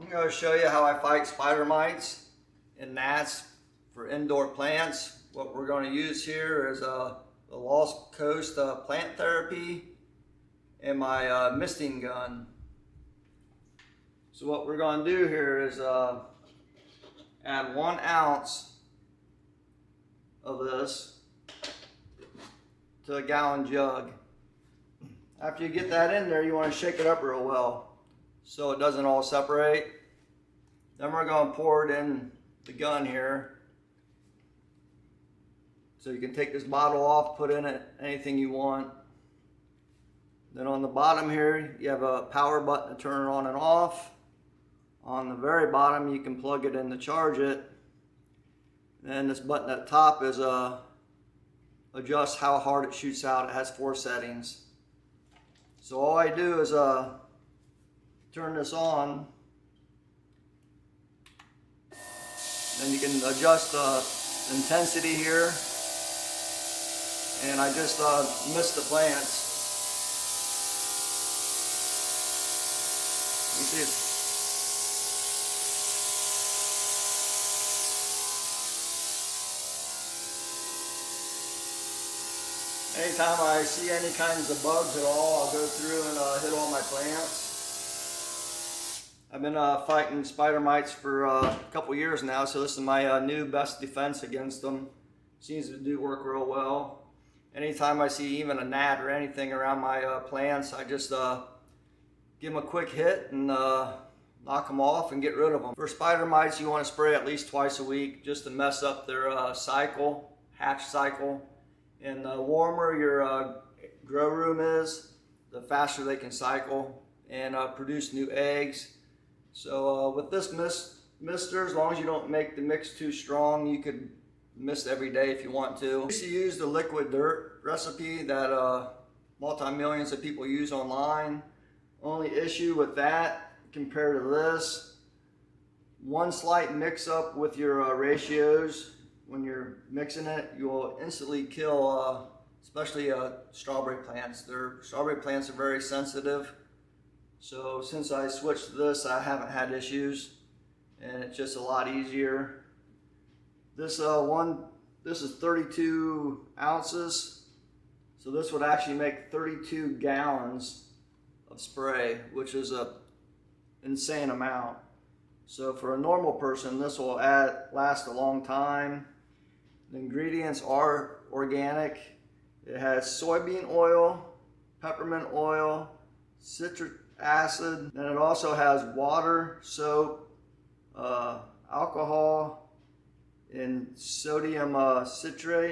I'm going to show you how I fight spider mites and gnats for indoor plants. What we're going to use here is the Lost Coast Plant Therapy and my misting gun. So what we're going to do here is add 1 ounce of this to a gallon jug. After you get that in there, you want to shake it up real well so it doesn't all separate. Then we're going to pour it in the gun here. So you can take this bottle off, put in it anything you want. Then on the bottom here, you have a power button to turn it on and off. On the very bottom, you can plug it in to charge it. And this button at the top is adjust how hard it shoots out. It has 4 settings. So all I do is turn this on. Then you can adjust the intensity here. And I just mist the plants. You see it's anytime I see any kinds of bugs at all, I'll go through and hit all my plants. I've been fighting spider mites for a couple years now, so this is my new best defense against them. Seems to do work real well. Anytime I see even a gnat or anything around my plants, I just give them a quick hit and knock them off and get rid of them. For spider mites, you want to spray at least twice a week just to mess up their hatch cycle. And the warmer your grow room is, the faster they can cycle and produce new eggs. So with this mister, as long as you don't make the mix too strong, you could mist every day if you want to. I used to use the liquid dirt recipe that multi-millions of people use online. Only issue with that compared to this, one slight mix up with your ratios. When you're mixing it, you will instantly kill especially strawberry plants. Strawberry plants are very sensitive. So since I switched to this, I haven't had issues, and it's just a lot easier. This is 32 ounces, so this would actually make 32 gallons of spray, which is an insane amount. So for a normal person, this will last a long time. The ingredients are organic. It has soybean oil, peppermint oil, citric acid, and it also has water, soap, alcohol, and sodium citrate.